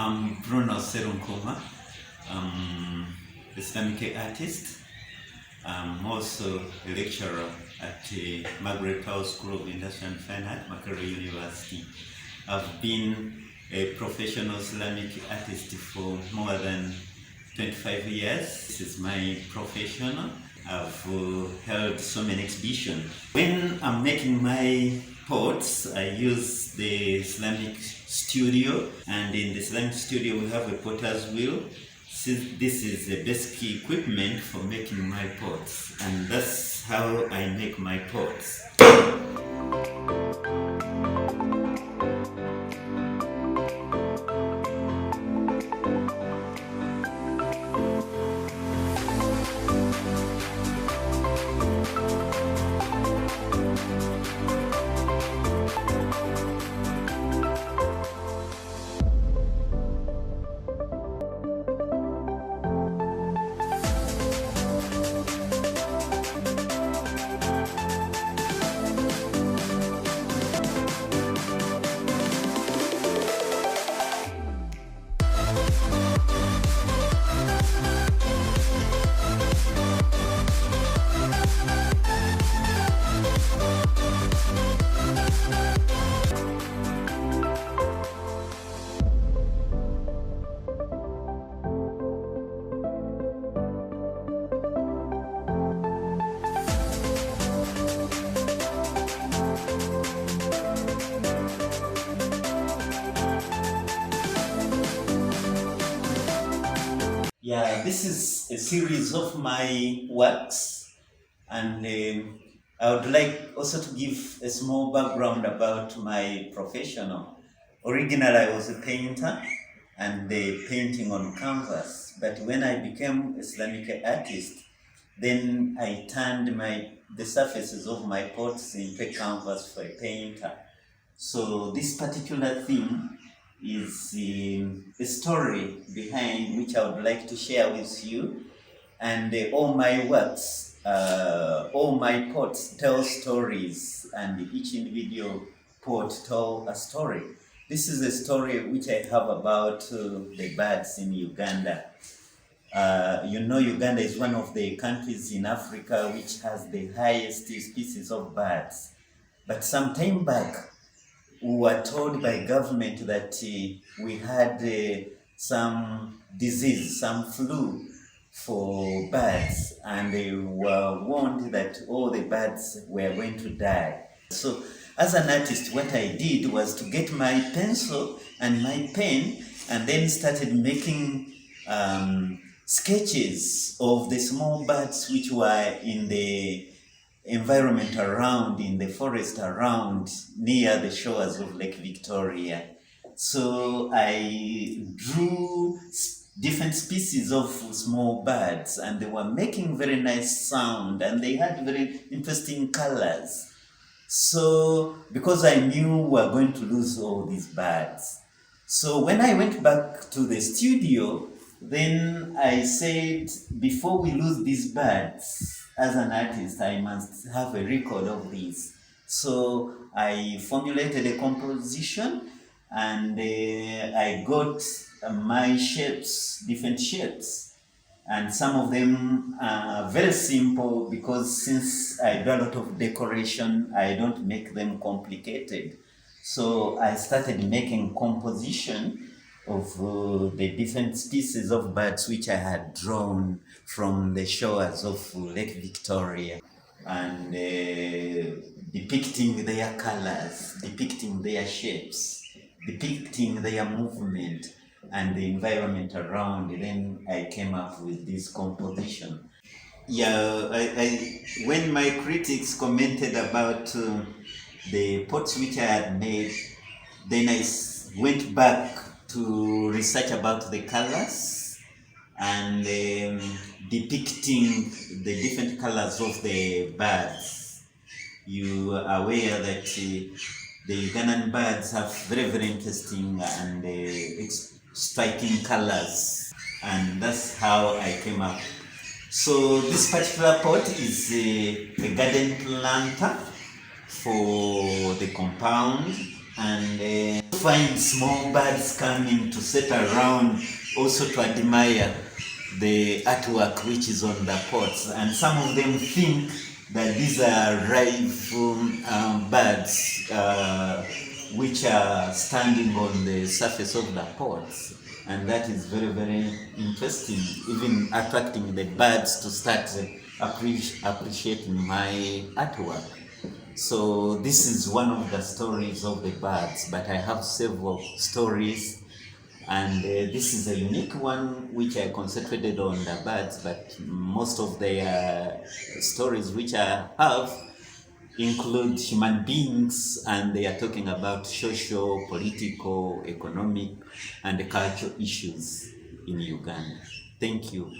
I'm Bruno Sserunkuma. I'm Islamic artist. I'm also a lecturer at the Margaret House School of Industrial and Fine Art, Makerere University. I've been a professional Islamic artist for more than 25 years. This is my profession. I've held so many exhibitions. When I'm making my pots, I use the Islamic studio, and in the Islamic studio we have a potter's wheel. This is the basic equipment for making my pots, and that's how I make my pots. Yeah, this is a series of my works, and I would like also to give a small background about my profession. Originally, I was a painter and painting on canvas, but when I became Islamic artist, then I turned the surfaces of my pots into a canvas for a painter. So this particular theme is a story behind which I would like to share with you, and all my works, all my pots tell stories, and each individual pot tells a story. This is a story which I have about the birds in Uganda. Uganda is one of the countries in Africa which has the highest species of birds. But some time back, we were told by government that we had some disease, some flu for birds, and they were warned that all the birds were going to die. So as an artist, what I did was to get my pencil and my pen, and then started making sketches of the small birds which were in the environment around, in the forest around, near the shores of Lake Victoria. So I drew different species of small birds, and they were making very nice sound, and they had very interesting colors. So because I knew we were going to lose all these birds, so when I went back to the studio, then I said, before we lose these birds, as an artist, I must have a record of these. So I formulated a composition, and I got my shapes, different shapes. And some of them are very simple, because since I do a lot of decoration, I don't make them complicated. So I started making composition of the different species of birds which I had drawn from the shores of Lake Victoria, and depicting their colors, depicting their shapes, depicting their movement and the environment around. Then I came up with this composition. Yeah, when my critics commented about the pots which I had made, then I went back to research about the colors and depicting the different colors of the birds. You are aware that the Ugandan birds have very, very interesting and striking colors, and that's how I came up. So this particular pot is a garden planter for the compound. and find small birds coming to sit around, also to admire the artwork which is on the pots. And some of them think that these are live birds which are standing on the surface of the pots. And that is very, very interesting, even attracting the birds to start appreciating my artwork. So this is one of the stories of the birds, but I have several stories, and this is a unique one which I concentrated on the birds, but most of the stories which I have include human beings, and they are talking about social, political, economic, and cultural issues in Uganda. Thank you.